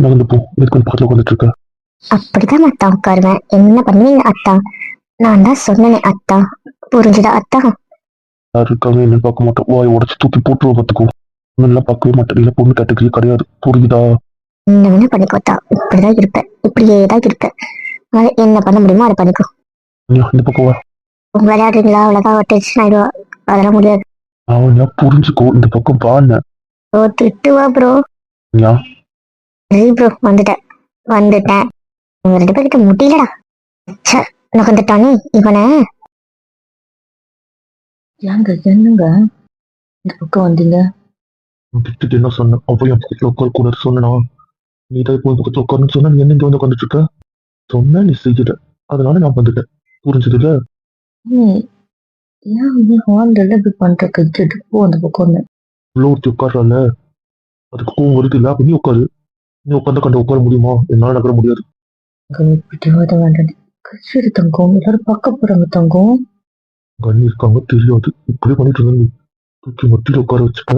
நகர்ந்து போ. எதுக்கு வந்து பக்கத்துல உட்காந்துட்டு இருக்க? அப்படிதான் அத்தா உட்காருவேன். என்ன பண்ணுவீங்க அத்தா? நான் தான் சொன்னேனே அத்தா. புரிஞ்சுதா அத்தா? யாரு இருக்காங்க என்னன்னு பார்க்க மாட்டோம். வாய் உடச்சு தூக்கி போட்டுருவ பார்த்துக்கோ. ஒன்னெல்லாம் பார்க்கவே மாட்டேன். இல்லை பொண்ணு கேட்டகரி கிடையாது. புரியுதா? என்ன வேணா பண்ணிக்கோ அத்தா. இப்படிதான் இருப்பேன். இப்படியே தான் இருப்பேன். அதனால என்ன பண்ண முடியுமோ அதை பண்ணிக்கோ. இந்த பக்கம் வா. விளையாடுறீங்களா? அவ்வளோதான் டென்ஷன் ஆயிடுவா. அதெல்லாம் முடியாது. அவன் புரிஞ்சுக்கோ. இந்த பக்கம் வான்னு. ஓ திட்டுவா ப்ரோ. யா சரி ப்ரோ வந்துட்டேன். வந்துட்டேன். இவங்க 2 பேர்கிட்ட முடியலடா. ச்சே, நகர்ந்துட்டானே இவனை. ஏங்க என்னங்க இந்த பக்கம் வந்தீங்க? திட்டுட்டு என்ன சொன்னேன்? அவ என் பக்கத்துல உட்கார கூடாது சொன்னா. நீ தான் இப்போ பக்கத்துல உட்காருன்னு சொன்னா நீ என்ன இங்க வந்து உட்காந்துட்டு இருக்க? சொன்ன நீ செஞ்சுட்ட. அதனால நான் வந்துட்டேன். புரிஞ்சதுல? ஏய், ஏன் வந்து ஹாலில் இப்படி பண்ற கெட்டு போ அந்த பக்கம் வந்தேன். இவ்வளோ ஒருத்தி உட்காடுறால, அதுக்கு கோவம் வருது இல்ல? அப்ப நீ உட்காரு. நீ உட்காந்து கண்டு உட்கார முடியுமா? என்னால நகர முடியாது. பிடிவாத வேண்டாம். கட்சிடு தங்கம், எல்லாரும் பார்க்க போறாங்க தங்கம். கண்ணி இருக்காங்க தெரியாது. இப்படியே பண்ணிட்டு இருந்த நீ தூக்கி மத்தியில உட்கார வச்சுக்க.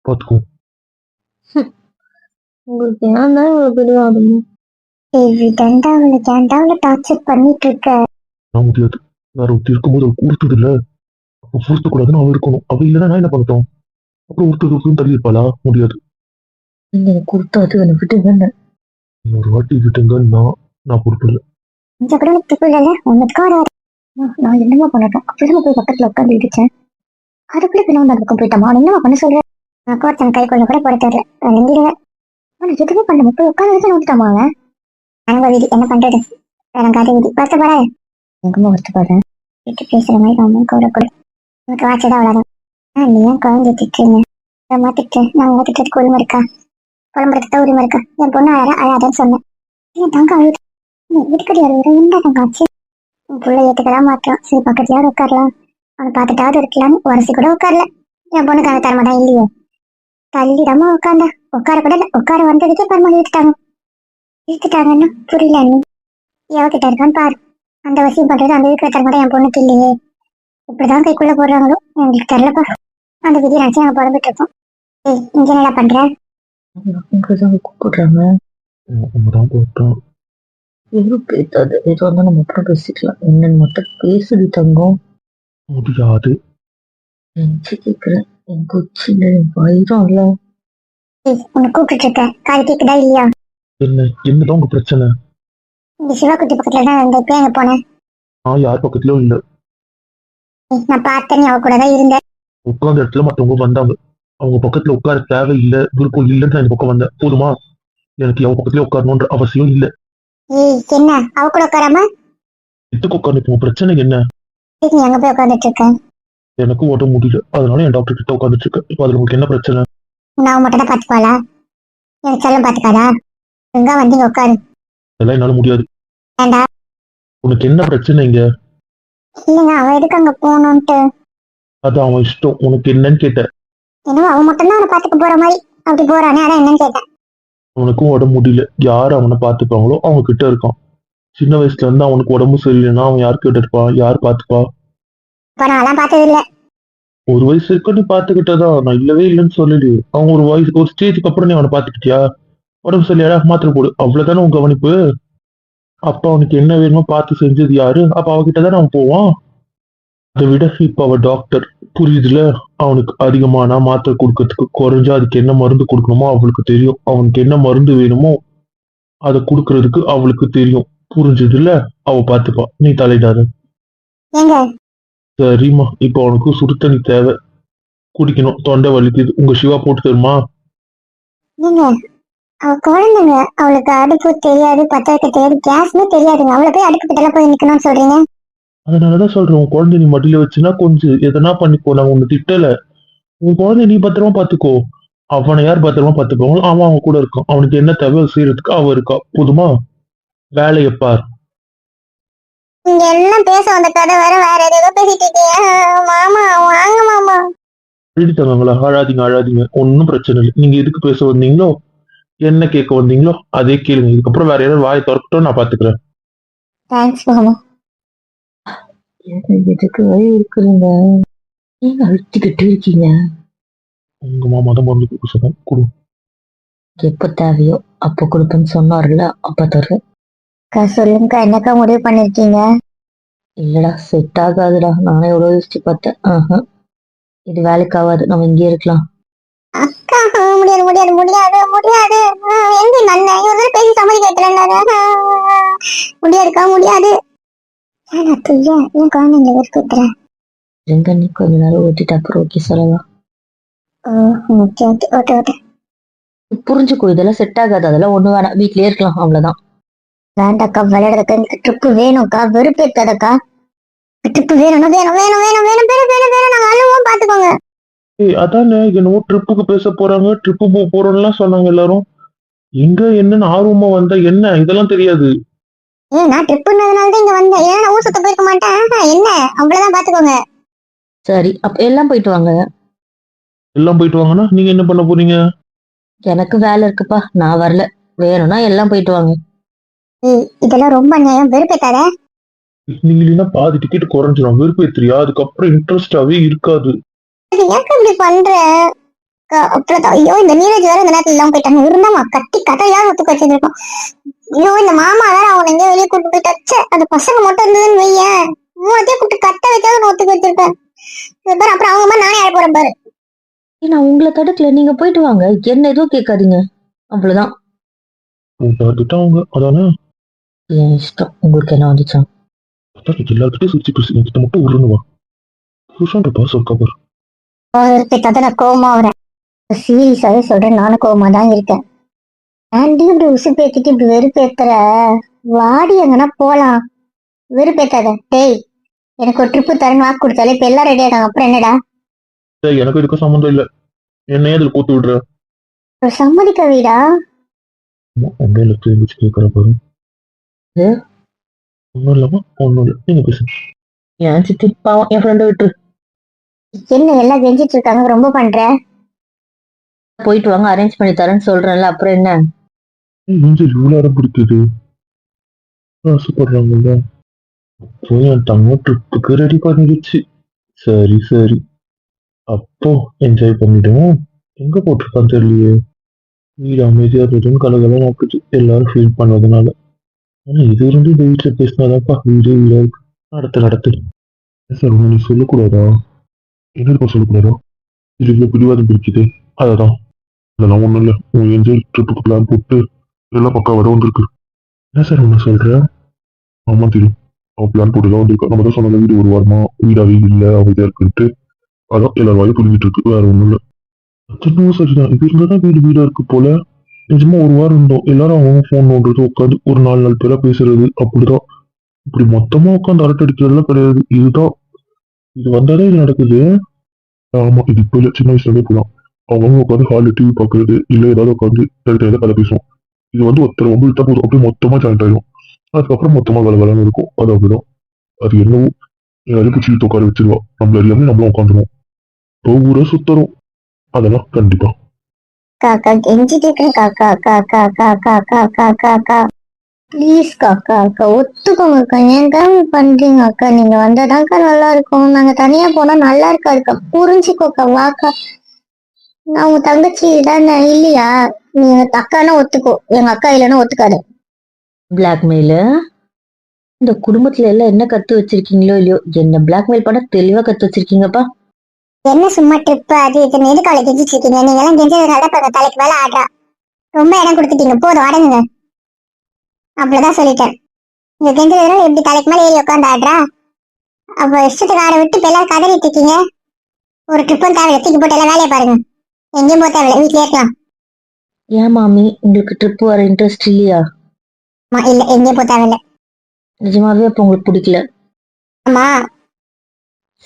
பாத்துக்கோ. உங்களுக்கு ஏன் தான் இவ்வளவு பிடிவாதம்? அவளை டார்ச்சர் பண்ணிட்டு இருக்க. நான் முடியாது. வேற ஒருத்தி இருக்கும்போது அவள் கொடுத்தது இல்ல. அப்ப பொறுத்த கூடாதுன்னு அவள் இருக்கணும். அவ இல்லைன்னா நான் என்ன பண்ணட்டும்? அப்புறம் ஒருத்தருக்கு தள்ளி இருப்பாளா? முடியாது. நீங்க கொடுத்தாது என்னை விட்டு வேண்டாம். இன்னொரு வாட்டி விட்டுங்கன்னா நான் பொறுப்பு இல்லை. கொஞ்சம் கூட எனக்கு துப்பு இல்லைல்ல. உனக்கு வராது. நான் என்னமா பண்ணட்டும்? அப்படிதான் போய் பக்கத்துல உட்காந்து இடிச்சேன். அதுக்குள்ள பின்ன அந்த பக்கம் போயிட்டோமா? என்னமா பண்ண சொல்றேன்? நான் கோர்த்தன் கை கொள்ள கூட போட தெரியல. நெஞ்சிடுவேன். அவனுக்கு எதுவுமே பண்ண போய் உட்காந்து வச்சு நோக்கிட்டாமா அவன். அனுபவ விதி என்ன பண்றது? வேறங்காத விதி வருத்தப்படாத. எங்கம்மா வருத்தப்படுறேன்? வீட்டு பேசுற மாதிரி அம்மா கவலைப்படும். உனக்கு வாட்சதான் அவ்வளோதான். நீ ஏன் குழந்தை திட்டுறீங்க? அம்மா திட்டுறேன். நான் உங்க திட்டத்துக்கு உரிமை இருக்கா? குழம்புறதுக்கு உரிமை இருக்கா? என் பொண்ணு அழாதன்னு சொன்னேன். ஏன் தங்க அழுது? வீட்டுக்கடி அழுகுற என்ன தங்காச்சு? உன் பிள்ளை ஏற்றுக்கதான் மாட்டான். சரி பக்கத்துலயாவது உட்காரலாம். அவனை பார்த்துட்டாவது இருக்கலான்னு உரசி கூட உட்காரல. என் பொண்ணுக்கு அந்த தரமாதான் இல்லையே. தள்ளிடாம உட்காந்தா உட்கார கூட இல்லை. உட்கார வந்ததுக்கே பரமாளி இழுத்துட்டாங்கன்னா புரியல. நீ எவகிட்ட இருக்கான்னு பாரு. அந்த வசியம் பண்றது அந்த இருக்கிற தரமாதான் என் பொண்ணுக்கு இல்லையே. இப்படிதான் கைக்குள்ள போடுறாங்களோ எங்களுக்கு தெரியலப்பா. அந்த விதி நினைச்சு நாங்க புலம்பிட்டு இருக்கோம். ஏய் இங்க என்னடா பண்ற? இங்கதான் கூப்பிடுறாங்க. தான் போட்டான். எதுவும் பேசாது. ஏதோ இருந்தாலும் நம்ம அப்புறம் பேசிக்கலாம். என்னன்னு மட்டும் பேசுது தங்கம். முடியாது. நெஞ்சு கேட்கிறேன். என் கொச்சில என் வயிறும் இல்ல. ஏய் உன்னை கூப்பிட்டு இருக்க. காது கேக்குதா இல்லையா? என்னதான் உங்க பிரச்சனை? இந்த சிவகுட்டி பக்கத்துல தான் இருந்த. இப்ப எங்க போனேன்? நான் யார் பக்கத்துலயும் இல்ல. நான் பார்த்தேன். நீ அவ கூட தான் இருந்த. உட்கார்ந்த இடத்துல மத்தவங்க வந்தாங்க. அவங்க பக்கத்துல உட்கார தேவையில்லை விருப்பம் இல்லைன்னு நான் இந்த பக்கம் வந்தேன். போதுமா? எனக்கு அவ பக்கத்துல உட்காரணுன்ற அவசியம் இல்லை. ஏய் என்ன அவ கூட உட்காராம எதுக்கு உட்கார்ந்து இப்போ பிரச்சனை என்ன? நீ அங்க போய் உட்காந்துட்டு இருக்க? எனக்கு உடம்பு முடியல. அதனால என் டாக்டர் கிட்ட உட்காந்துட்டு இருக்கேன். இப்போ அதுல உங்களுக்கு என்ன பிரச்சனை? நான் மட்டும் தான் பாத்துப்பாளா? எனக்கு செல்லம் பாத்துக்காதா? எங்க வந்து இங்க உட்காரு. அதெல்லாம் என்னால முடியாது. ஏண்டா? உனக்கு என்ன பிரச்சனை இங்க? இல்லைங்க அவ எதுக்கு அங்க போகணும்ட்டு. அது அவன் இஷ்டம். உனக்கு என்னன்னு கேட்டேன். என்னவோ அவன் மட்டும் தான் அவனை பாத்துக்க போற மாதிரி அப்படி போறானே. அதான் என்னன்னு கேட்டேன். அவனுக்கும் உடம்பு முடியல. யார் அவனை பாத்துப்பாங்களோ அவங்க கிட்ட இருக்கான். சின்ன வயசுல இருந்து அவனுக்கு உடம்பு சரியில்லைன்னா அவன் யார் கிட்ட இருப்பான்? யார் பாத்துப்பா? இப்ப நான் அதெல்லாம் பார்த்தது இல்ல. ஒரு வயசு இருக்க நீ பாத்துக்கிட்டதா? நான் இல்லவே இல்லைன்னு சொல்லலையே. அவன் ஒரு வயசு ஒரு ஸ்டேஜுக்கு அப்புறம் நீ அவனை பாத்துக்கிட்டியா? உடம்பு சரியாடா மாத்திரை போடு, அவ்வளவுதானே உன் கவனிப்பு. அப்ப அவனுக்கு என்ன வேணுமோ பார்த்து செஞ்சது யாரு? அப்ப அவகிட்ட தானே அவன் போவான். அதை விட இப்ப அவ டாக்டர். புரியுதுல? அவனுக்கு அதிகமானா மாத்திரை கொடுக்கறதுக்கு, குறைஞ்சா அதுக்கு என்ன மருந்து கொடுக்கணுமோ அவளுக்கு தெரியும். அவனுக்கு என்ன மருந்து வேணுமோ அதை கொடுக்கறதுக்கு அவளுக்கு தெரியும். புரிஞ்சதுல? அவ பாத்துப்பா. நீ தலையிடாத. ஏங்க சரிம்மா. இப்ப அவனுக்கு சுடு தண்ணி தேவை. குடிக்கணும். தொண்டை வலிக்குது. உங்க சிவா போட்டு தருமா? நீங்க அவ குழந்தைங்க. அவளுக்கு அடுப்பு தெரியாது, பத்த வைக்க தெரியாது, கேஸ்மே தெரியாதுங்க. அவளை போய் அடுப்பு கிட்ட போய் நிக்கணும்னு சொல்றீங்க? அதனாலதான் சொல்றேன். உன் குழந்தை நீ மடியில வச்சுன்னா கொஞ்சம் எதனா பண்ணிக்கோ. நான் உன்னை திட்டல. உன் குழந்தை நீ பத்திரமா பாத்துக்கோ. அவனை யார் பத்திரமா பாத்துப்பாங்களோ அவன் அவன் கூட இருக்கான். அவனுக்கு என்ன தேவை செய்யறதுக்கு அவ இருக்கா. போதுமா? வேலையை பார். இங்க எல்லாம் பேச வந்த கதை வேற ஏதோ பேசிட்டு இருக்கீங்க. மாமா வாங்க மாமா. எழுதிட்டாங்களா? அழாதீங்க அழாதீங்க. ஒன்னும் பிரச்சனை இல்லை. நீங்க எதுக்கு பேச வந்தீங்களோ, என்ன கேட்க வந்தீங்களோ அதே கேளுங்க. இதுக்கப்புறம் வேற யாராவது வாயை திறக்கட்டும், நான் பாத்துக்கிறேன். தேங்க்ஸ் மாமா. எதுக்கு வழி இருக்கிறீங்க? நீங்க அழுத்திக்கிட்டு இருக்கீங்க. உங்க மாமா தான் மருந்து கொடுக்க சொன்னேன். கொடு. எப்ப தேவையோ அப்ப கொடுப்பேன்னு சொன்னார்ல, அப்ப தருவேன். அக்கா சொல்லுங்கக்கா, என்னக்கா முடிவு பண்ணிருக்கீங்க? இல்லடா, செட் ஆகாதுடா. நானே எவ்வளவு யோசிச்சு பார்த்தேன். இது வேலைக்கு ஆகாது, நம்ம இங்கே இருக்கலாம். அக்கா முடியாது முடியாது முடியாது முடியாது. எங்க நல்ல இவர் பேசி சம்மதிக்கிறேன். முடியாதுக்கா முடியாது. ஏன் குழந்தைங்க வெறுத்துறேன். எங்க நீ கொஞ்ச நேரம் ஓட்டிட்டு அப்புறம் ஓகே சொல்லலாம். Okay okay okay okay. புரிஞ்சுக்கோ, இதெல்லாம் செட் ஆகாது. அதெல்லாம் ஒண்ணு வேணாம், வீட்லயே இருக்கலாம், அவ்வளவுதான். வேண்டாக்கா, விளையாடுறதுக்கா, எனக்கு ட்ரிப்பு வேணும்க்கா, வெறுப்பேற்காதக்கா. ட்ரிப்பு வேணும் வேணும் வேணும் வேணும் வேணும் வேணும் வேணும் வேணும், நாங்க அழுவோம் பாத்துக்கோங்க. ஏய் அதானே என்னவோ ட்ரிப்புக்கு பேச போறாங்க, ட்ரிப்பு போக போறோம்லாம் சொன்னாங்க எல்லாரும். எங்க என்னன்னு ஆர்வமா வந்தா என்ன இதெல்லாம் தெரியாது. நான் ட்ரிப்புன்றதுனால தான் இங்க வந்தேன். ஏன்னா நான் ஊர் சுத்த போயிருக்க மாட்டேன். என்ன அவ்வளவுதான் பாத்துக்கோங்க. சரி, அப்ப எல்லாம் போயிட்டு வாங்க. எல்லாம் போயிட்டு வாங்கன்னா நீங்க என்ன பண்ண போறீங்க? எனக்கு வேலை இருக்குப்பா, நான் வரல. வேணும்னா எல்லாம் போயிட்டு வாங்க. இதெல்லாம் ரொம்ப அநியாயம், வெறுப்பேத்தாத. நீங்க இல்லைன்னா பாதி டிக்கெட் குறைஞ்சிரும், வெறுப்பேத்திரியா? அதுக்கப்புறம் இன்ட்ரெஸ்டாவே இருக்காது. ஏன் இப்படி பண்ற? அப்புறம் ஐயோ, இந்த நீரஜ் வேற இந்த நேரத்துல இல்லாம போயிட்டாங்க. இருந்தாமா கட்டி கதையாவது ஒத்துக்க வச்சிருக்கோம். ஐயோ, இந்த மாமா வேற அவனை எங்கேயோ வெளியே கூட்டு போயிட்டாச்சு. அந்த பசங்க மட்டும் இருந்ததுன்னு வையன், மூணத்தையும் கூப்பிட்டு கட்ட வைக்காத ஒத்துக்க வச்சிருக்கேன். பாரு, அப்புறம் அவங்க மாதிரி நானே ஆட போறேன் பாரு. நான் உங்களை தடுக்கல, நீங்க போயிட்டு வாங்க. என்ன எதுவும் கேட்காதீங்க, அவ்வளவுதான். அவங்க அதானே என் இஷ்டம். உங்களுக்கு என்ன வந்துச்சா? எல்லாருக்கிட்டையும் சிரிச்சு பேசி என்கிட்ட மட்டும் உருணுவா. புருஷன் பாஸ் கவர் நான் கோவமா வரேன். சீரியஸாவே சொல்றேன், நானும் கோவமா தான் இருக்கேன். ஆண்டி இப்படி உசுப்பேத்திட்டு இப்படி வெறுப்பேத்துற. வாடி எங்கன்னா போலாம். வெறுப்பேத்தாத. டேய், எனக்கு ஒரு ட்ரிப்பு தரணும் வாக்கு கொடுத்தாலே இப்ப எல்லாம் ரெடி ஆகாங்க. அப்புறம் என்னடா? எனக்கு இதுக்கு சம்மந்தம் இல்ல. என்னையே அதுல கூத்து விடுற. ஒரு சம்மதிக்க வீடா? கேட்கற பாரு. ஒண்ணும் இல்லாம ஒண்ணும் இல்ல, நீங்க பேசுங்க. என் சித்தி பாவம், என் ஃப்ரெண்டை விட்டு. என்ன எல்லாம் கெஞ்சிட்டு இருக்காங்க, ரொம்ப பண்ற. போயிட்டு வாங்க, அரேஞ்ச் பண்ணி தரேன்னு சொல்றேன்ல, அப்புறம் என்ன? இவ்வளவு இடம் பிடிக்குது, ஆசைப்படுறாங்கல்ல. என் தங்க ட்ரிப்புக்கு ரெடி பண்ணிடுச்சு. சரி சரி, அப்போ என்ஜாய் பண்ணிடுவோம். எங்க போட்டிருக்கான்னு தெரியலையே. வீடு அமைதியா இருக்குதுன்னு கலகலாம் ஆக்குது எல்லாரும் ஃபீல் பண்ணதுனால. ஆனா இது இருந்து இந்த வீட்டுல பேசினாதாப்பா வீடே வீடா இருக்கு. நடத்து சார், நீ சொல்லக்கூடாதா? என்ன இருக்கும் சொல்லக்கூடாதா? இது இவ்வளவு பிடிவாதம் பிடிக்குது. அததான், அதெல்லாம் ஒண்ணும் இல்ல. உன் என்ஜாய் ட்ரிப்புக்கு பிளான் போட்டு எல்லாம் பக்கம் வர வந்திருக்கு. என்ன சார் ஒண்ணு சொல்ற? ஆமா தெரியும், அவன் பிளான் போட்டு தான் வந்திருக்கா. நம்ம தான் சொன்ன வீடு ஒரு வாரமா வீடாவே இல்லை, அமைதியா இருக்குன்ட்டு. அதான் எல்லாரும் வாயும் புரிஞ்சிட்டு இருக்கு, வேற ஒண்ணும் இல்ல. அதுவும் சரிதான், இது இருந்தாதான் வீடு வீடா இருக்கு போல. நிஜமா ஒரு வாரம் இருந்தோம், எல்லாரும் அவங்க போன் நோண்டுறது, உட்காந்து ஒரு 4 பேரா பேசுறது, அப்படிதான். இப்படி மொத்தமா உட்காந்து அரட்டை அடிக்கிறதுலாம் கிடையாது. இதுதான், இது வந்தாதான் இது நடக்குது. ஆமா, இது இப்ப இல்ல, சின்ன வயசுல இருந்தே போலாம். அவங்க உட்காந்து ஹாலில் டிவி பாக்குறது, இல்ல ஏதாவது உட்காந்து ஏதாவது கதை பேசுவோம். இது வந்து ஒருத்தர் உங்களுக்கு தான் போதும், அப்படியே மொத்தமா ஜாயிண்ட் ஆயிடும். அதுக்கப்புறம் மொத்தமா கலகலன்னு இருக்கும். அது அப்படிதான். அது என்னவோ யாரையும் பிடிச்சி உட்கார வச்சிருவா, நம்மள எல்லாமே நம்மளும் உட்காந்துருவோம். இப்போ ஊரை சுத்தரும், அதெல்லாம் கண்டிப்பா. காக்கா கெஞ்சிட்டு இருக்கேன். காக்கா காக்கா காக்கா காக்கா காக்கா ப்ளீஸ் காக்கா அக்கா ஒத்துக்கோங்க அக்கா. ஏன்க்கா பண்றீங்க அக்கா? நீங்க வந்தாதான்க்கா நல்லா இருக்கும். நாங்க தனியா போனா நல்லா இருக்காதுக்கா. புரிஞ்சுக்கோக்கா, வாக்கா. நான் உங்க தங்கச்சி தானே, இல்லையா? நீ அக்கானா ஒத்துக்கோ, எங்க அக்கா இல்லைன்னா ஒத்துக்காது. பிளாக்மெயிலு? இந்த குடும்பத்துல எல்லாம் என்ன கத்து வச்சிருக்கீங்களோ இல்லையோ, என்ன பிளாக்மெயில் பண்ண தெளிவா கத்து வச்சிருக்கீங்கப்பா. என்ன சும்மா ட்ரிப் அது இது எதுக்கால கெஞ்சிட்டு இருக்கீங்க? நீங்க எல்லாம் கெஞ்சதுனால தலைக்கு மேல ஆடுறா. ரொம்ப இடம் கொடுத்துட்டீங்க, போதும் அடங்குங்க. அவ்வளவுதான் சொல்லிட்டேன். நீங்க கெஞ்சதுனால எப்படி தலைக்கு மேல ஏறி உட்காந்து ஆடுறா? அப்ப இஷ்டத்துக்கு ஆட விட்டு இப்ப எல்லாரும் கதறிட்டு இருக்கீங்க. ஒரு ட்ரிப்பும் தேவையில்ல, தூக்கி போட்டு எல்லாம் வேலையை பாருங்க. எங்கேயும் போக தேவையில்ல, வீட்டுல இருக்கலாம். ஏன் மாமி, உங்களுக்கு ட்ரிப் வர இன்ட்ரெஸ்ட் இல்லையா? இல்ல, எங்கேயும் போக தேவையில்ல. நிஜமாவே அப்ப உங்களுக்கு பிடிக்கல? ஆமா.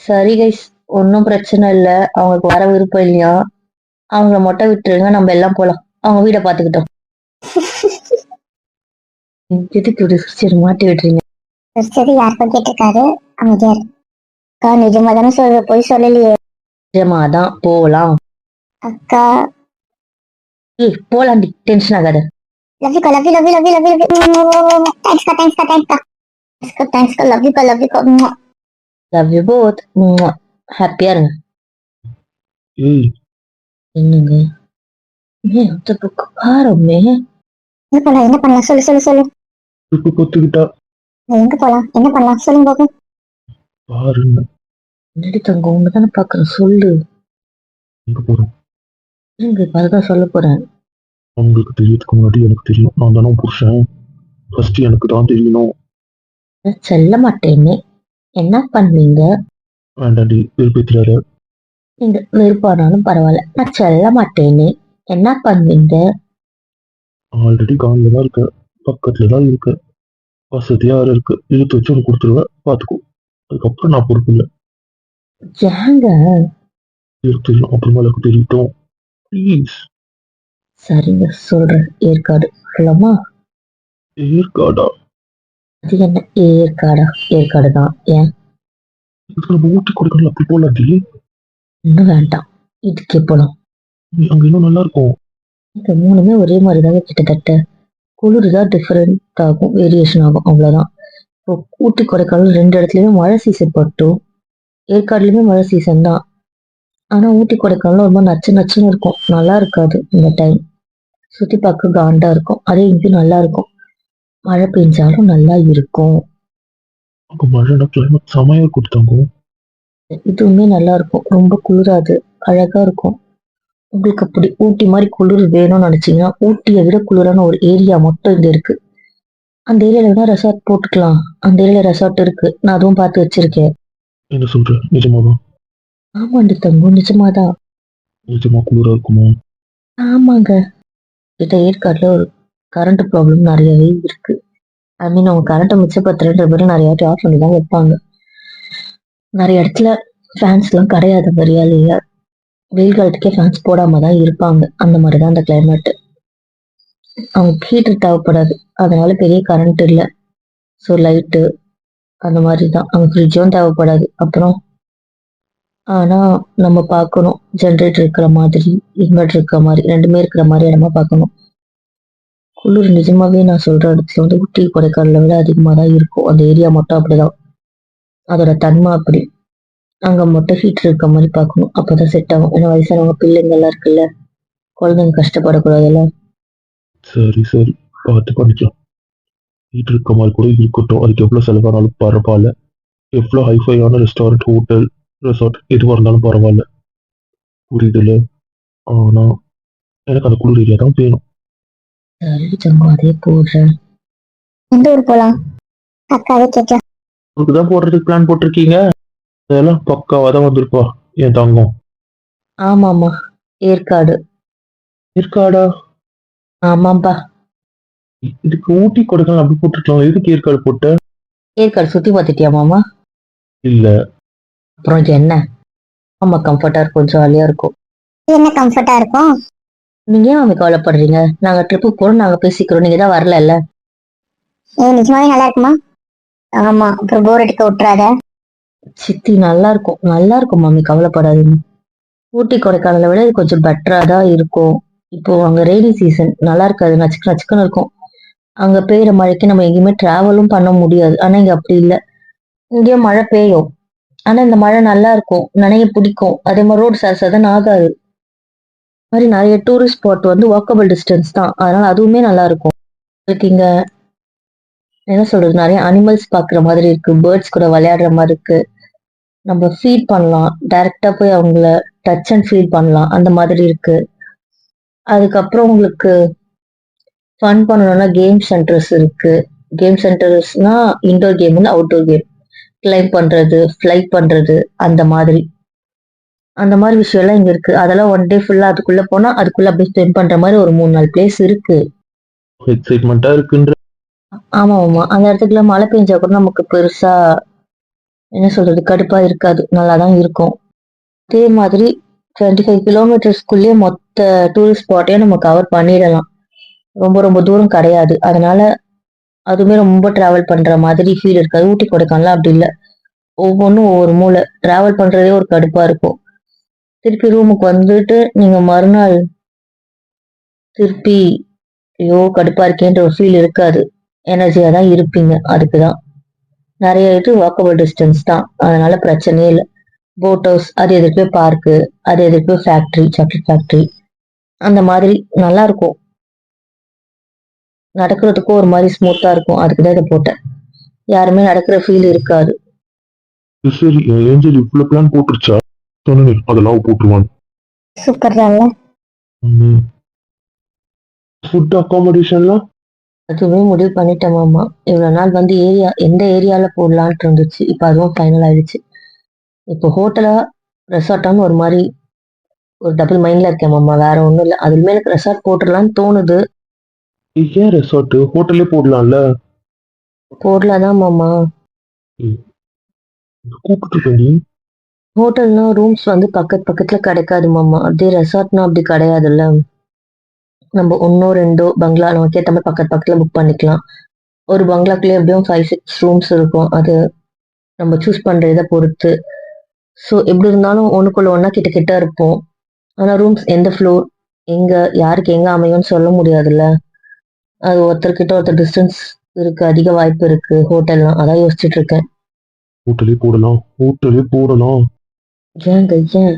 சரி கைஸ், ஒன்னும் பிரச்சனை இல்ல. அவங்களுக்கு வர விருப்பம் இல்லையா, அவங்கள மொட்டை விட்டுருங்க, நம்ம எல்லாம் போலாம். அவங்க வீட பாத்துக்கிட்டோம். எதுக்கு இப்படி சிரிச்சு மாட்டி விட்டுறீங்க? சரி, யாருக்கும் கேட்டிருக்காரு, அமைதியா அக்கா. நிஜமா தானே சொல்ற, போய் சொல்லலையே. நிஜமாதான், போலாம். அக்கா போலாண்டி, டென்ஷன் ஆகாத. Love you love you love you love you love you. தேங்க்ஸ்க்கா தேங்க்ஸ்க்கா தேங்க்ஸ்க்கா தேங்க்ஸ்க்கா. Love you love you. Love you both. ஹாப்பியா இருங்க. ஏய் என்னங்க? அந்த பக்கம் பாருமே. என்ன பண்ணலாம் சொல்லு சொல்லு சொல்லு. இப்ப கொத்துக்கிட்டா எங்க போலாம் என்ன பண்ணலாம் சொல்லுங்க பாப்போம். பாருங்க. என்னடி தங்கம் உண்மைதானே பாக்குறேன், சொல்லு. எங்க போறோம்? இருங்க, இப்ப அதுதான் சொல்ல போறேன். உங்களுக்கு தெரியறதுக்கு முன்னாடி எனக்கு தெரியும். நான் தானே புருஷன். ஃபர்ஸ்ட் எனக்கு தான் தெரியணும். நான் செல்ல மாட்டேன்னு என்ன பண்ணுவீங்க? வேண்டாண்டி வெறுப்பேத்துறாரு. நீங்க விருப்பானாலும் பரவாயில்ல, நான் செல்ல மாட்டேன்னு என்ன பண்ணுவீங்க? ஆல்ரெடி காலில் தான் இருக்க, பக்கத்துல தான் இருக்க, வசதியா வேற இருக்கு. இழுத்து வச்சு உனக்கு கொடுத்துருவேன், பாத்துக்கோ. அதுக்கப்புறம் நான் பொறுப்பு இல்லை. ஏங்க? எனக்கு தெரியும், அப்புறமா எனக்கு தெரியட்டும் ப்ளீஸ். சரிங்க, சொல்றேன். ஏற்காடு சொல்லலாமா? ஏற்காடா? அது என்ன ஏற்காடா? ஏற்காடு தான். ஏன்? இதுக்கு நம்ம ஊட்டி கொடுக்கணும் அப்படி போலாண்டி. இன்னும் வேண்டாம், இதுக்கே போலாம். அங்க இன்னும் நல்லா இருக்கும். இந்த மூணுமே ஒரே மாதிரி தாங்க கிட்டத்தட்ட. குளிர் தான் டிஃபரெண்ட் ஆகும், வேரியேஷன் ஆகும், அவ்வளவுதான். இப்போ ஊட்டி கொடைக்கானல் ரெண்டு இடத்துலயுமே மழை சீசன் பட்டும், ஏற்காடுலயுமே மழை சீசன் தான். ஆனா ஊட்டி கொடைக்கானல் ரொம்ப நச்சு நச்சுன்னு இருக்கும், நல்லா இருக்காது இந்த டைம். சுத்தி பார்க்க காண்டா இருக்கும். அதே இங்கே நல்லா இருக்கும், மழை பெஞ்சாலும் நல்லா இருக்கும். அங்க மழைனா கிளைமேட் செமையா கொடுத்தாங்க. இதுவுமே நல்லா இருக்கும், ரொம்ப குளிராது, அழகா இருக்கும். உங்களுக்கு அப்படி ஊட்டி மாதிரி குளிர் வேணும்னு நினைச்சீங்கன்னா, ஊட்டியை விட குளிரான ஒரு ஏரியா மட்டும் இங்க இருக்கு. அந்த ஏரியால வேணா ரெசார்ட் போட்டுக்கலாம். அந்த ஏரியால ரெசார்ட் இருக்கு, நான் அதுவும் பார்த்து வச்சிருக்கேன். என்ன சொல்ற? நிஜமாவா? ஆமாண்டி தங்கம், நிஜமாதான். நிஜமா குளிரா இருக்குமா? ஆமாங்க. கிட்ட ஏற்காட்டுல ஒரு கரண்ட் ப்ராப்ளம் நிறையவே இருக்கு. ஐ மீன் அவங்க கரண்ட்டை மிச்சப்படுத்துறேன்ற மாதிரி நிறைய வாட்டி ஆஃப் பண்ணி தான் வைப்பாங்க. நிறைய இடத்துல ஃபேன்ஸ் எல்லாம் கிடையாது வரியாலேயே. வெயில் காலத்துக்கே ஃபேன்ஸ் போடாம தான் இருப்பாங்க. அந்த மாதிரி தான் அந்த கிளைமேட். அவங்க ஹீட்டர் தேவைப்படாது, அதனால பெரிய கரண்ட் இல்லை. ஸோ லைட்டு அந்த மாதிரி தான். அவங்க ஃப்ரிட்ஜும் தேவைப்படாது. அப்புறம் ஆனா நம்ம பார்க்கணும், ஜென்ரேட்டர் இருக்கிற மாதிரி, இன்வெர்டர் இருக்கிற மாதிரி, ரெண்டுமே இருக்கிற மாதிரி இடமா பார்க்கணும். குளிர் நிஜமாவே நான் சொல்ற இடத்துல வந்து ஊட்டி கொடைக்கானலை விட அதிகமாக தான் இருக்கும். அந்த ஏரியா மட்டும் அப்படிதான், அதோட தன்மை அப்படி. அங்க மட்டும் ஹீட்டர் இருக்க மாதிரி பார்க்கணும், அப்பதான் செட் ஆகும். ஏன்னா வயசானவங்க பிள்ளைங்க எல்லாம் இருக்குல்ல, குழந்தைங்க கஷ்டப்படக்கூடாதுல்ல. சரி சரி, பார்த்து பண்ணிக்கலாம். வீட்டு இருக்க மாதிரி கூட இருக்கட்டும். அதுக்கு எவ்வளவு செலவானாலும் பரவாயில்ல. எவ்வளவு ஹைஃபையான ரெஸ்டாரண்ட், ஹோட்டல், ரெசார்ட் எதுவாக இருந்தாலும் பரவாயில்ல. புரியுதுல்ல? ஆனா எனக்கு அந்த குளிர் ஏரியா தான் வேணும். சரி தங்கம், அதே போடுறேன். எந்த ஊர் போலாம்? அக்காவே கேட்டா. உங்களுக்கு தான் போடுறதுக்கு பிளான் போட்டிருக்கீங்க. அதெல்லாம் பக்காவா தான் வந்திருப்பா என் தங்கம். ஆமாம்மா, ஏற்காடு. ஏற்காடா? ஆமாப்பா. இதுக்கு ஊட்டி கொடுக்கலாம் அப்படி போட்டிருக்கலாம். எதுக்கு ஏற்காடு போட்ட? ஏற்காடு சுத்தி பார்த்துட்டியா மாமா? இல்ல. அப்புறம் இது என்ன? ஆமா, கம்ஃபர்டா இருக்கும், ஜாலியா இருக்கும். என்ன கம்ஃபர்ட்டா இருக்கும்? நீங்க ஏன் மாமி கவலைப்படுறீங்க? நாங்க ட்ரிப்புக்கு போறோம், நாங்க பேசிக்கிறோம், நீங்க தான் வரல. நிஜமாவே நல்லா இருக்குமா? ஆமா, அப்புறம் போர் அடிக்க விட்டுறாத. சித்தி நல்லா இருக்கும், நல்லா இருக்கும் மாமி, கவலைப்படாதீங்க. ஊட்டி கொடைக்கானலை விட இது கொஞ்சம் பெட்டரா தான் இருக்கும். இப்போ அங்க ரெய்னி சீசன், நல்லா இருக்காது, நச்சுக்கு நச்சுக்குன்னு இருக்கும். அங்க பெய்யுற மழைக்கு நம்ம எங்கேயுமே டிராவலும் பண்ண முடியாது. ஆனா இங்க அப்படி இல்லை, இங்கேயும் மழை பெய்யும். ஆனா இந்த மழை நல்லா இருக்கும், நனைய பிடிக்கும். அதே மாதிரி ரோடு சதன்னு ஆகாது. அது மாதிரி நிறைய டூரிஸ்ட் ஸ்பாட் வந்து வாக்கபிள் டிஸ்டன்ஸ் தான், அதனால அதுவுமே நல்லா இருக்கும். உங்களுக்கு இங்க என்ன சொல்றது, நிறைய அனிமல்ஸ் பாக்குற மாதிரி இருக்கு, பேர்ட்ஸ் கூட விளையாடுற மாதிரி இருக்கு. நம்ம ஃபீட் பண்ணலாம், டைரக்டா போய் அவங்கள டச் அண்ட் ஃபீல் பண்ணலாம், அந்த மாதிரி இருக்கு. அதுக்கப்புறம் உங்களுக்கு ஃபன் பண்ணணும்னா கேம் சென்டர்ஸ் இருக்கு. கேம் சென்டர்ஸ்னா இன்டோர் கேம் வந்து அவுட்டோர் கேம், கிளைம் பண்றது, ஃப்ளைட் பண்றது, அந்த மாதிரி அந்த மாதிரி விஷயம் எல்லாம் இங்க இருக்கு. அதெல்லாம் ஒன் டே ஃபுல்லா அதுக்குள்ள போனா அதுக்குள்ள அப்படியே ஸ்பெண்ட் பண்ற மாதிரி ஒரு 3-4 பிளேஸ் இருக்கு. எக்ஸைட்மெண்டா இருக்குன்ற. ஆமா ஆமா, அந்த இடத்துக்குள்ள மழை பெஞ்சா கூட நமக்கு பெருசா என்ன சொல்றது, கடுப்பா இருக்காது, நல்லாதான் இருக்கும். அதே மாதிரி 25 கிலோமீட்டர்ஸ்குள்ளேயே மொத்த டூரிஸ்ட் ஸ்பாட்டையும் நம்ம கவர் பண்ணிடலாம். ரொம்ப ரொம்ப தூரம் கிடையாது, அதனால அதுவுமே ரொம்ப டிராவல் பண்ற மாதிரி ஃபீல் இருக்காது. ஊட்டி கொடைக்கானல் அப்படி இல்லை, ஒவ்வொன்றும் ஒவ்வொரு மூளை, டிராவல் பண்றதே ஒரு கடுப்பா இருக்கும். திருப்பி ரூமுக்கு வந்துட்டு நீங்க மறுநாள் திருப்பி ஐயோ கடுப்பா இருக்கேன்ற ஒரு ஃபீல் இருக்காது, எனர்ஜியா தான் இருப்பீங்க. அதுக்குதான் நிறைய இது வாக்கபிள் டிஸ்டன்ஸ் தான், அதனால பிரச்சனையே இல்லை. போட் ஹவுஸ் அது எதிர்க்கு பார்க்கு, அது எதிர்க்கு ஃபேக்டரி, சாக்லேட் ஃபேக்டரி, அந்த மாதிரி நல்லா இருக்கும். நடக்கிறதுக்கும் ஒரு மாதிரி ஸ்மூத்தா இருக்கும். அதுக்குதான் இதை போட்டேன். யாருமே நடக்கிற ஃபீல் இருக்காது. சரி என் ஏஞ்சல் இவ்வளவு பிளான் போட்டுருச்சா? சொன்னேன் அதெல்லாம் போட்டுருவான். சூப்பர் தான்ல. ஃபுட் அகாமடேஷன்லாம் அதுவே முடிவு பண்ணிட்டேன் மாமா. இவ்வளவு நாள் வந்து எந்த ஏரியால போடலான்ட்டு இருந்துச்சு. இப்ப அதுவும் ஃபைனல் ஆயிடுச்சு. இப்போ ஹோட்டலா ரெசார்ட்டான்னு ஒரு மாதிரி ஒரு டபுள் மைண்ட்ல இருக்கேன் மாமா. வேற ஒண்ணும் இல்லை. அதுலயுமே எனக்கு ரெசார்ட் போட்டுடலான்னு தோணுது. ஏன் ரெசார்ட் ஹோட்டலே போடலாம்ல? போடலாதான் மாமா. கூப்பிட்டு ஹோட்டல்னா ரூம்ஸ் வந்து பக்கத்துல கிடைக்காது மாமா. அப்படியே ரெசார்ட்னா அப்படி கிடையாதுல்ல. நம்ம ஒன்னோ ரெண்டோ பங்களா நமக்கு ஏற்ற மாதிரி பக்கத்துல புக் பண்ணிக்கலாம். ஒரு பங்களாக்குள்ளே எப்படியும் 5-6 ரூம்ஸ் இருக்கும். அது நம்ம சூஸ் பண்ற இதை பொறுத்து. ஸோ எப்படி இருந்தாலும் ஒண்ணுக்குள்ள ஒண்ணா கிட்ட கிட்ட இருப்போம். ஆனா ரூம்ஸ் எந்த ஃப்ளோர் எங்க யாருக்கு எங்க அமையும்னு சொல்ல முடியாதுல்ல. அது ஒருத்தர்கிட்ட ஒருத்தர் டிஸ்டன்ஸ் இருக்கு. அதிக வாய்ப்பு இருக்கு ஹோட்டல்லாம். அதான் யோசிச்சுட்டு இருக்கேன். ஹோட்டலே போடலாம். ஏங்க ஏன்?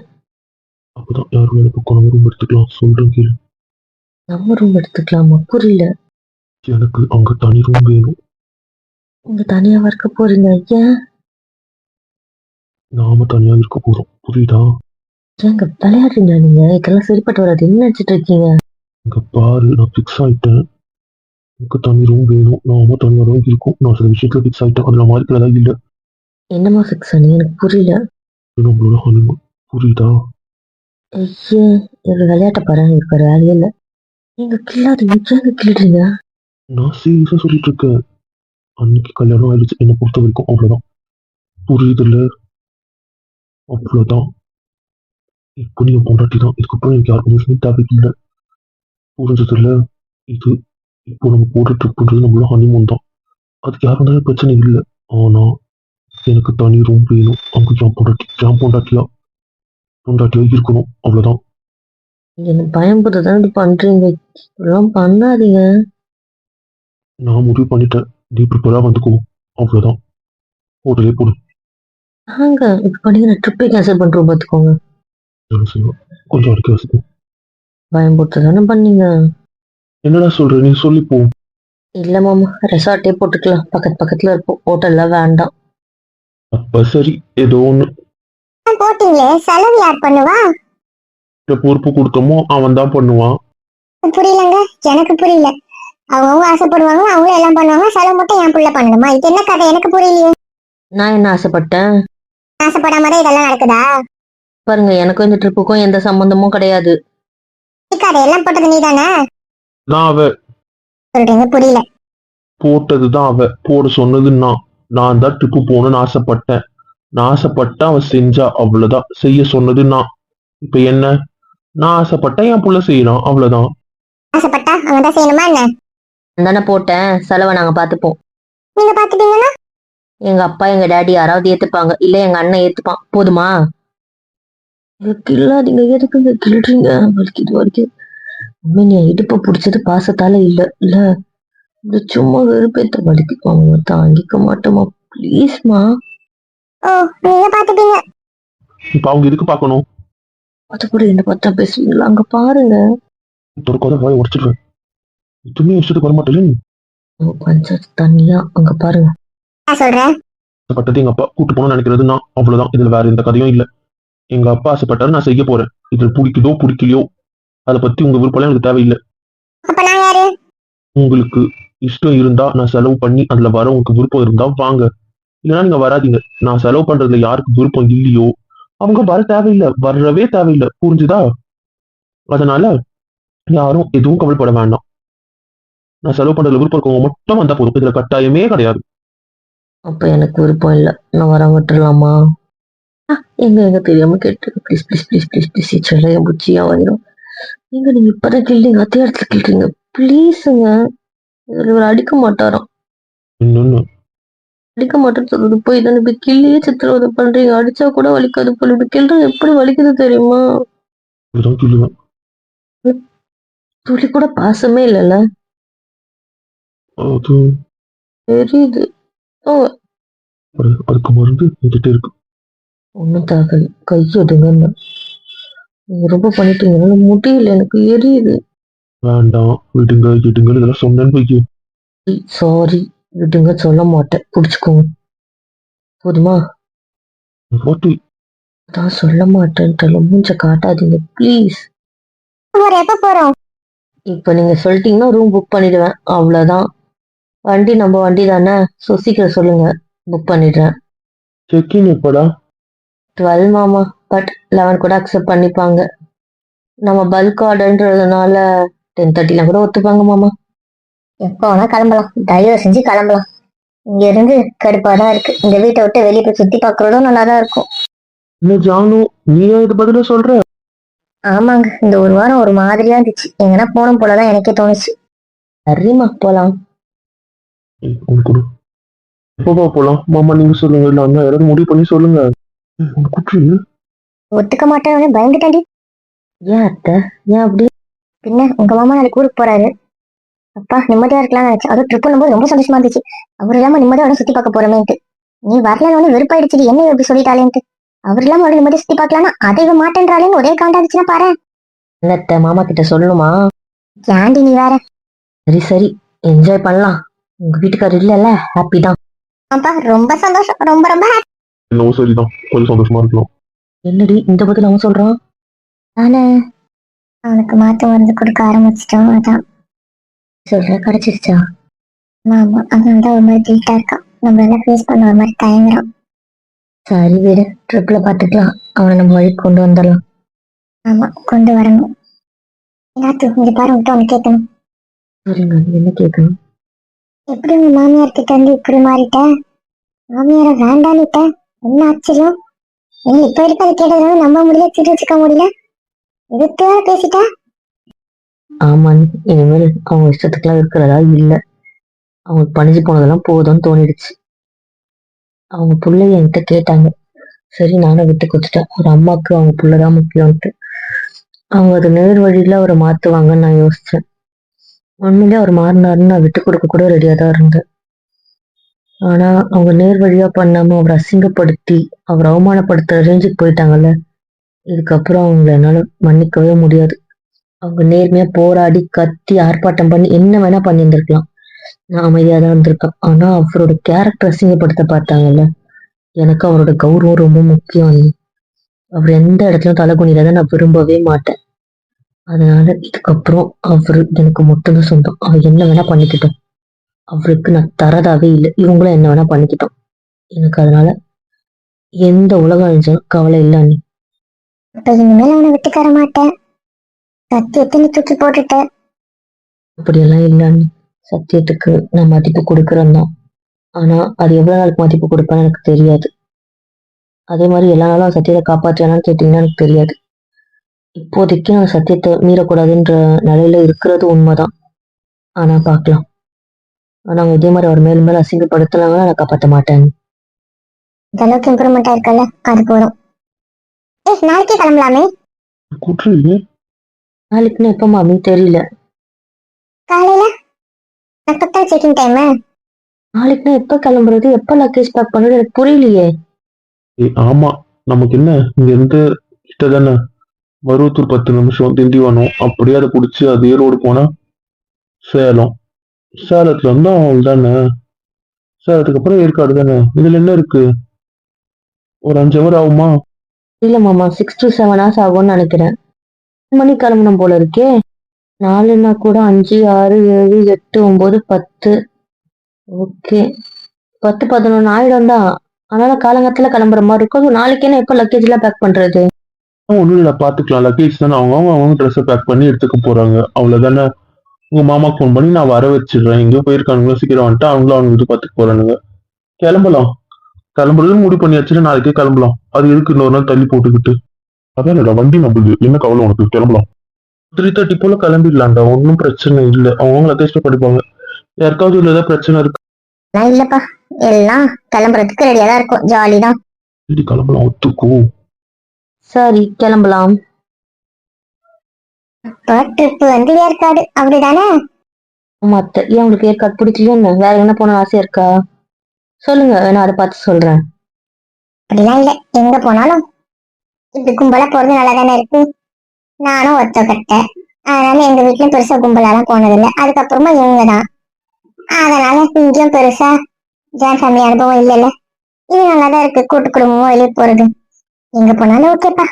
அப்பதான் யாரும் எனக்கு ரூம் எடுத்துக்கலாம். சொல்றேன் கேளு. நம்ம ரூம் எடுத்துக்கலாமா? புரியல. எனக்கு அங்க தனி ரூம் வேணும். நீங்க தனியாவா இருக்க போறீங்க? ஏன்? நாம தனியா இருக்க போறோம். புரியுதா? ஏங்க விளையாடுறீங்க நீங்க? இதெல்லாம் சரிப்பட்டு வராது. என்ன நினைச்சிட்டு இருக்கீங்க? இங்க பாரு நான் ஃபிக்ஸ் ஆயிட்டேன். எனக்கு தனி ரூம் வேணும். நாம தனியா தான் இருக்கும். நான் சில விஷயத்துல ஃபிக்ஸ் ஆயிட்டேன். அதுல மாறிக்கிறதா இல்ல. என்னமா ஃபிக்ஸ் ஆனீங்க? எனக்கு புரியல. நம்மளோட ஹனிமூன். புரியுதா? ஐயே, இவரு விளையாட்ட பாருங்க. இருக்க வேலையே இல்ல. நீங்க கிள்ளாதீங்க. ஏங்க கிள்ளுறீங்க? நான் சீரியஸா சொல்லிட்டு இருக்கேன். அன்னைக்கு கல்யாணம் ஆயிடுச்சு என்னை பொறுத்த வரைக்கும். அவ்வளவுதான். புரியுது இல்ல? அவ்வளவுதான். இப்போ நீ பொண்டாட்டி தான். இதுக்கப்புறம் எனக்கு யாருக்குமே தேவையில்லை. புரிஞ்சது இல்ல? இது இப்போ நம்ம போடுற ட்ரிப்ன்றது நம்மளோட ஹனிமூன் தான். அதுக்கு யாரும் இருந்தாலும் பிரச்சனை இல்லை. ஆனா எனக்கு தனி ரூம் வேணும். அங்க பொண்டாட்டியா இருக்கணும். அவ்வளவுதான். நீங்க என்ன பயன்படுத்ததான் இப்படி பண்றீங்க. இதெல்லாம் பண்ணாதீங்க. நான் முடிவு பண்ணிட்டேன். நீ ப்ரிப்பரா வந்துக்கோ. அவ்வளவுதான். ஹோட்டலே போடு. நாங்க இப்ப பண்ணி நான் ட்ரிப்பே கேன்சல் பண்றோம் பாத்துக்கோங்க. என்ன செய்வோம்? கொஞ்சம் அடிக்க வசதி. பயன்படுத்த தானே பண்ணீங்க. என்னடா சொல்ற? நீ சொல்லி போ. இல்ல மாமா, ரெசார்ட்டே போட்டுக்கலாம். பக்கத்துல இருப்போம். ஹோட்டல்ல வேண்டாம். அப்ப சரி ஏதோ ஒண்ணு. போட்டீங்களே, செலவு யார் பண்ணுவா? பொறுப்பு கொடுத்தோமோ அவன் தான் பண்ணுவான். புரியலங்க. எனக்கு புரியல. அவங்க ஆசைப்படுவாங்க, அவங்களும் எல்லாம் பண்ணுவாங்க. செலவு மட்டும் என் புள்ள பண்ணணுமா? இது என்ன கதை? எனக்கு புரியலையே. நான் என்ன ஆசைப்பட்டேன்? ஆசைப்படாமதான் இதெல்லாம் நடக்குதா? பாருங்க, எனக்கும் இந்த ட்ரிப்புக்கும் எந்த சம்பந்தமும் கிடையாது. எல்லாம் போட்டது நீதானே? நான் அவ சொல்றீங்க, புரியல. போட்டதுதான் அவ. போட சொன்னது நான் தான் ட்ரிப்பு போகணும்னு ஆசைப்பட்டேன். நான் ஆசைப்பட்டா அவன் செஞ்சா. அவ்வளவுதான். செய்ய சொன்னது நான். இப்ப என்ன? நான் ஆசைப்பட்டா என் புள்ள செய்யணும். அவ்வளவுதான். ஆசைப்பட்டா அவங்க தான் செய்யணுமா என்ன? நான் தானே போட்டேன். செலவை நாங்க பாத்துப்போம். நீங்க பாத்துட்டீங்கன்னா எங்க அப்பா எங்க டேடி யாராவது ஏத்துப்பாங்க. இல்ல எங்க அண்ணன் ஏத்துப்பான். போதுமா? கிள்ளாதீங்க. எதுக்குங்க கிள்றீங்க? வலிக்குது வலிக்குது. நீ இடுப்ப புடிச்சது பாசத்தால இல்ல இல்ல. இது சும்மா வெறுப்பேத்த வலிக்குவாங்க. தாங்கிக்க மாட்டோமா? ப்ளீஸ்மா. ஓ, நீங்க பாத்துட்டீங்க. இப்ப அவங்க எதுக்கு பார்க்கணும்? அது கூட என்ன பார்த்தா பேசுவீங்களா? அங்க பாருங்க. ஒரு வாய் உடச்சிடுவேன். எதுவுமே இஷ்டத்துக்கு வரமாட்டேன். பஞ்சாயத்து தண்ணியா அங்க பாருங்க. நான் சொல்றேன். ஆசைப்பட்டது எங்க அப்பா கூட்டு போகணும்னு நினைக்கிறது நான். அவ்வளவுதான். இதுல வேற எந்த கதையும் இல்ல. எங்க அப்பா ஆசைப்பட்டாரு, நான் செய்ய போறேன். இது பிடிக்குதோ பிடிக்கலையோ அதை பத்தி உங்க விருப்பம் எனக்கு தேவையில்லை. அப்ப நான் யாரு? உங்களுக்கு இஷ்டம் இருந்தா நான் செலவு பண்ணி அதுல வர உங்களுக்கு விருப்பம் இருந்தா வாங்க. இல்லைன்னா நீங்க வராதீங்க. நான் செலவு பண்றதுல யாருக்கு விருப்பம் இல்லையோ அவங்க வர தேவையில்லை. வரவே தேவையில்லை. புரிஞ்சுதா? அதனால யாரும் எதுவும் கவலைப்பட வேண்டாம். நான் செலவு பண்றதுல விருப்பம் இருக்கவங்க மட்டும் வந்தா போதும். இதுல கட்டாயமே கிடையாது. அப்ப எனக்கு விருப்பம் இல்ல. நான் வர விட்டுலாமா? எங்க தெரியாம கேட்டு please please please please please. சொல்ல என் புச்சியா வந்துடும். நீங்க இப்பதான் கிள்றீங்க. அதே இடத்துல கிள்றீங்க. ப்ளீஸுங்க. இதுல இவர் அடிக்க மாட்டாராம். இன்னொன்னு அடிக்க மாட்டேன்னு சொல்றது போய் தானே இப்படி கிள்ளியே சித்திரவதை பண்றீங்க. அடிச்சா கூட வலிக்காது போல. இப்படி கிள்றது எப்படி வலிக்குது தெரியுமா? இப்படிதான் சொல்லுவேன். துளி கூட பாசமே இல்லைல்ல. அது தெரியுது. அதுக்கு மருந்து என்கிட்ட இருக்கு. ஒன்னும் தேவை. கையெடுங்கன்னு நீங்க ரொம்ப பண்ணிட்டீங்க, என்னால முடியல, எனக்கு எரியுது. வேண்டாம், விடுங்க விடுங்க, இதெல்லாம் சொன்னேன்னு வைக்க. சாரி, விடுங்க, சொல்ல மாட்டேன், புடிச்சுக்கோங்க. போதுமா? போட்டு அதான் சொல்ல மாட்டேன்ட்டு மூஞ்ச காட்டாதீங்க ப்ளீஸ். எப்ப போறோம்? இப்ப நீங்க சொல்லிட்டீங்கன்னா ரூம் புக் பண்ணிடுவேன், அவ்வளவுதான். வண்டி நம்ம வண்டி தானே, ஸோ சீக்கிரம் சொல்லுங்க, புக் பண்ணிடுறேன். செக்கிங் எப்படா? 12 மாமா, பட் 11 கூட அக்செப்ட் பண்ணிப்பாங்க. நம்ம பல்க் ஆர்டர்ன்றதுனால 10:30 கூட ஒத்துப்பாங்க மாமா. எப்போ வேணா கிளம்பலாம், தயவு செஞ்சு கிளம்பலாம். இங்க இருந்து கடுப்பாதான் இருக்கு. இந்த வீட்டை விட்டு வெளியே போய் சுத்தி பாக்குறதும் நல்லாதான் இருக்கும். என்ன ஜானு, நீயா இது பதில சொல்ற? ஆமாங்க, இந்த ஒரு வாரம் ஒரு மாதிரியா இருந்துச்சு. எங்கன்னா போகணும் போலதான் எனக்கே தோணுச்சு. சரிம்மா, போலாம். உனக்கு கொடு. எப்பவா போலாம் மாமா, நீங்க சொல்லுங்க, இல்ல அண்ணா யாராவது முடிவு பண்ணி சொல்லுங்க. உனக்கு குற்று. ஒத்துக்க மாட்டேன்னு பயந்துட்டாண்டி. ஏன் அத்தை, ஏன் அப்படி? பின்ன உங்க மாமா நாளைக்கு ஊருக்கு போறாரு. அப்பா நிம்மதியா இருக்கலாம்னு நினைச்சேன். அதுவும் ட்ரிப் பண்ணும்போது ரொம்ப சந்தோஷமா இருந்துச்சு. அவர் இல்லாம நிம்மதியா உடனே சுத்தி பார்க்க போறமேன்ட்டு. நீ வரலன்னு வெறுப்பாயிடுச்சு, என்ன எப்படி சொல்லிட்டாலேன்ட்டு. அவர் இல்லாம உடனே நிம்மதியா சுத்தி பார்க்கலாம்னா அதை இவ மாட்டேன்றாலேன்னு ஒரே காண்டாச்சுன்னா பாரு. என்ன அத்தை, மாமா கிட்ட சொல்லணுமா? ஏண்டி நீ வேற. சரி சரி, என்ஜாய் பண்ணலாம். உங்க வீட்டுக்காரர் இல்லல்ல, ஹாப்பி தான். அப்பா ரொம்ப சந்தோஷம், ரொம்ப ரொம்ப happy. என்னவோ சரிதான், கொஞ்சம் சந்தோஷமா இருக்கலாம். என்னடி இந்த பதில் அவன் சொல்றான்? ஆனா அவனுக்கு மாத்து மருந்து கொடுக்க ஆரம்பிச்சிட்டோம், அதான். சொல்ற, கிடைச்சிருச்சா? ஆமா, அதனால தான் ஒரு மாதிரி கில்ட்டா இருக்கான். நம்ம எல்லாம் ஃபேஸ் பண்ண ஒரு மாதிரி தயங்குறான். சரி வீடு, ட்ரிப்ல பாத்துக்கலாம், அவனை நம்ம வழிக்கு கொண்டு வந்துடலாம். ஆமா, கொண்டு வரணும். நாத்து இங்க பாரு, உன்கிட்ட ஒண்ணு கேட்கணும். சரிங்க, என்ன கேட்கணும்? எப்படி உங்க மாமியார் கிட்ட இருந்து இப்படி மாறிட்ட? மாமியார வேண்டான்னுட்ட? என்ன ஆச்சரியம்? நீ இப்ப இருக்க அதை கேட்டதுனால நம்ப முடியல, திட்டு வச்சுக்க முடியல, எதிர்த்து வேற பேசிட்ட. ஆமாம், இனிமேல் அவங்க இஷ்டத்துக்குலாம் இருக்கிறதா இல்ல. அவங்களுக்கு பணிஞ்சு போனதெல்லாம் போதும்னு தோணிடுச்சு. அவங்க பிள்ளைய என்கிட்ட கேட்டாங்க. சரி, நானும் விட்டு கொடுத்துட்டேன். ஒரு அம்மாவுக்கு அவங்க பிள்ளைதான் முக்கியம்ட்டு. அவங்க அது நேர் வழியில அவரை மாத்துவாங்கன்னு நான் யோசிச்சேன். உண்மையிலே அவர் மாறினாருன்னு நான் விட்டு கொடுக்க கூட ரெடியா தான் இருந்தேன். ஆனா அவங்க நேர் வழியா பண்ணாம அவரை அசிங்கப்படுத்தி அவர் அவமானப்படுத்துற ரேஞ்சுக்கு போயிட்டாங்கல்ல. இதுக்கப்புறம் அவங்கள என்னால மன்னிக்கவே முடியாது. அவங்க நேர்மையா போராடி கத்தி ஆர்ப்பாட்டம் பண்ணி என்ன வேணா பண்ணியிருந்திருக்கலாம். நான் அமைதியா தான் இருந்திருக்கேன். ஆனா அவரோட கேரக்டர் அசிங்கப்படுத்த பார்த்தாங்கல்ல. எனக்கு அவரோட கௌரவம் ரொம்ப முக்கியம். அவர் எந்த இடத்துலயும் தலைகுனிறத நான் விரும்பவே மாட்டேன். அதனால இதுக்கப்புறம் அவரு எனக்கு மட்டும்தான் சொந்தம். அவர் என்ன வேணா பண்ணிக்கிட்டோம். அவருக்கு நான் தரதாவே இல்லை. இவங்களும் என்ன வேணா பண்ணிக்கிட்டோம். எனக்கு அதனால எந்த உலகம் அழிஞ்சாலும் கவலை இல்லை அண்ணி. இப்ப இனிமேல் அவனை விட்டு தர மாட்டேன், சத்தியத்தை நீ தூக்கி போட்டுட்ட. அப்படியெல்லாம் இல்லை அண்ணி. சத்தியத்துக்கு நான் மதிப்பு கொடுக்குறேன் தான். ஆனா அது எவ்வளவு நாளுக்கு மதிப்பு கொடுப்பேன்னு எனக்கு தெரியாது. அதே மாதிரி எல்லா நாளும் சத்தியத்தை காப்பாற்றுவேனான்னு கேட்டீங்கன்னா எனக்கு தெரியாது. இப்போதைக்கு நான் சத்தியத்தை மீறக்கூடாதுன்ற நிலையில இருக்கிறது உண்மைதான். ஆனா பார்க்கலாம். ஆனா அவங்க இதே மாதிரி அவர் மேலும் மேல அசிங்கப்படுத்தினாங்கன்னா நான் காப்பாற்ற மாட்டேன். இந்த அளவுக்கு இம்ப்ரூவ்மெண்ட் ஆயிருக்கல, அது போதும். நாளைக்கே கிளம்பலாமே. குற்று. நாளைக்குன்னு எப்ப மாமி தெரியல. காலையில நான் செக்கிங் டைம். நாளைக்குன்னா எப்ப கிளம்புறது, எப்ப லக்கேஜ் பேக் பண்றது, எனக்கு புரியலையே. ஆமா, நமக்கு என்ன இங்க இருந்து கிட்ட தானே, மருவத்தூர் 10 நிமிஷம், திண்டிவனம் அப்படியே அதை பிடிச்சி அதே ரோடு போனா சேலம். சேலத்துல இருந்து அவள் தானே, சேலத்துக்கு அப்புறம் ஏற்காடு தானே. இதுல என்ன இருக்கு, ஒரு 5 hour ஆகுமா? இல்ல மாமா, 6 to 7 hours ஆகும்னு நினைக்கிறேன். 10 மணி கிளம்பணும் போல இருக்கே. 4ன்னா கூட 5, 6, 7, 8, 9, 10. ஓகே, 10, 11 ஆயிடும் தான். அதனால காலங்கத்துல கிளம்புற மாதிரி இருக்கும். So, நாளைக்கு என்ன எப்ப லக்கேஜ் எல்லாம் பேக் பண்றது? ஒன்றும் இல்லை, பார்த்துக்கலாம். லக்கேஜ் தானே, அவங்க ட்ரெஸ்ஸை பேக் பண்ணி எடுத்துக்க போறாங்க, அவ்வளோதானே. உங்க மாமாக்கு ஃபோன் பண்ணி நான் வர வச்சிடுறேன். எங்கேயோ போயிருக்கானுங்களோ, சீக்கிரம் வந்துட்டு அவங்களும் அவங்க இது பார்த்துக்க போறானுங்க. கிளம்பலாம். கிளம்புறது முடிவு பண்ணியாச்சுன்னா நாளைக்கே கிளம்பலாம். அது எதுக்கு இன்னொரு நாள் தள்ளி போட்டுக்கிட்டு? அதான் வண்டி நம்புது, என்ன கவலை உனக்கு, கிளம்பலாம். 3:30 போல கிளம்பிடலாம்டா, ஒன்றும் பிரச்சனை இல்லை. அவங்க லக்கேஜ் படிப்பாங்க. யாருக்காவது இல்லை ஏதாவது பிரச்சனை இருக்கு? நான் இல்லப்பா, எல்லாம் கிளம்புறதுக்கு ரெடியா தான் இருக்கும், ஜாலி தான். சரி கிளம்பலாம், ஒத்துக்கோ. சரி, கிளம்பலாம். இப்போ ட்ரிப் வந்து ஏற்காடு, அப்படிதானே? ஆமா அத்தை, ஏன் உங்களுக்கு ஏற்காடு பிடிக்கலையா என்ன? வேற என்ன போன ஆசையா இருக்கா? சொல்லுங்க, நான் அதை பார்த்து சொல்றேன். அப்படிலாம் இல்ல, எங்க போனாலும் இப்படி கும்பலா போறது நல்லா தானே இருக்கு. நானும் ஒத்த கட்டேன். அதனால எங்க வீட்லயும் பெருசா கும்பலாலாம் போனதில்லை. அதுக்கப்புறமா இவங்க தான். அதனால இங்கேயும் பெருசா ஜாயின் ஃபேமிலி அனுபவம் இல்லைல்ல. இது நல்லாதான் இருக்கு, கூட்டு குடும்பமும் வெளியே போறது. எங்க போனாலும் ஓகேப்பா,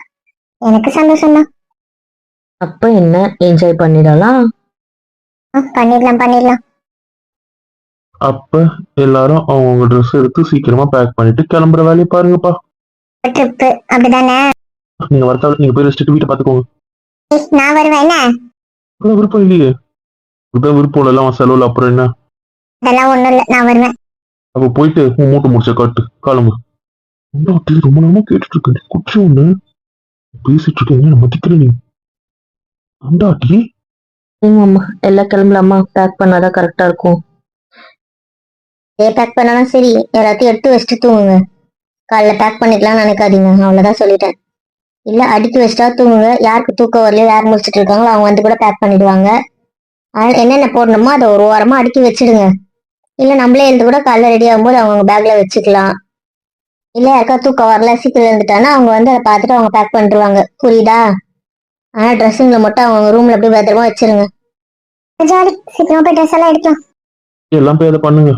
எனக்கு சந்தோஷம் தான். அப்ப என்ன, என்ஜாய் பண்ணிடலாம். பண்ணிடலாம் பண்ணிடலாம். அப்ப எல்லாரும் அவங்க ட்ரெஸ் எடுத்து சீக்கிரமா பேக் பண்ணிட்டு கிளம்புற வேலையை பாருங்கப்பா. ட்ரிப்பு அப்படிதானே? நீங்க வரத்தால நீங்க போய் ரெஸ்ட் வீட்டை பாத்துக்கோங்க. நான் வருவேன் என்ன? அவ்வளவு விருப்பம் இல்லையே. இதுதான் விருப்பம் இல்ல, எல்லாம் செலவுல அப்புறம் என்ன. அதெல்லாம் ஒண்ணும் இல்லை, நான் வருவேன். அப்ப போயிட்டு உன் மூட்டை முடிச்ச காட்டு கிளம்பு. பொண்டாட்டி ரொம்ப நேரமா கேட்டுட்டு இருக்கேன், குச்சி ஒண்ணு பேசிட்டு இருக்கீங்க, நான் மதிக்கிறேன். நீ பொண்டாட்டி அம்மா எல்லாம் கிளம்பலாமா? பேக் பண்ணாதான் கரெக்டா இருக்கும். பேக் பண்ணாலும் சரி, எல்லாத்தையும் எடுத்து வச்சுட்டு தூங்குங்க. காலைல பேக் பண்ணிக்கலாம்னு நினைக்காதீங்க, அவ்வளவுதான் சொல்லிட்டேன். இல்ல அடுக்கி வச்சுட்டா தூங்குங்க. யாருக்கு தூக்கம் வரலையோ, யார் முடிச்சிட்டு இருக்காங்களோ அவங்க வந்து கூட பேக் பண்ணிடுவாங்க. அதனால என்னென்ன போடணுமோ அதை ஒரு வாரமா அடுக்கி வச்சிடுங்க. இல்ல நம்மளே எழுந்து கூட காலைல ரெடி ஆகும்போது அவங்க பேக்ல வச்சுக்கலாம். இல்ல யாருக்கா தூக்கம் வரல, சீக்கிரம் எழுந்துட்டானா அவங்க வந்து அதை பார்த்துட்டு அவங்க பேக் பண்ணிடுவாங்க. புரியுதா? ஆனா ட்ரெஸ்ஸுங்களை மட்டும் அவங்க ரூம்ல அப்படியே பத்திரமா வச்சிருங்க. ஜாலி, சீக்கிரமா போய் ட்ரெஸ் எல்லாம் எடுக்கலாம். எல்லாம் போய் அதை பண்ணுங்க.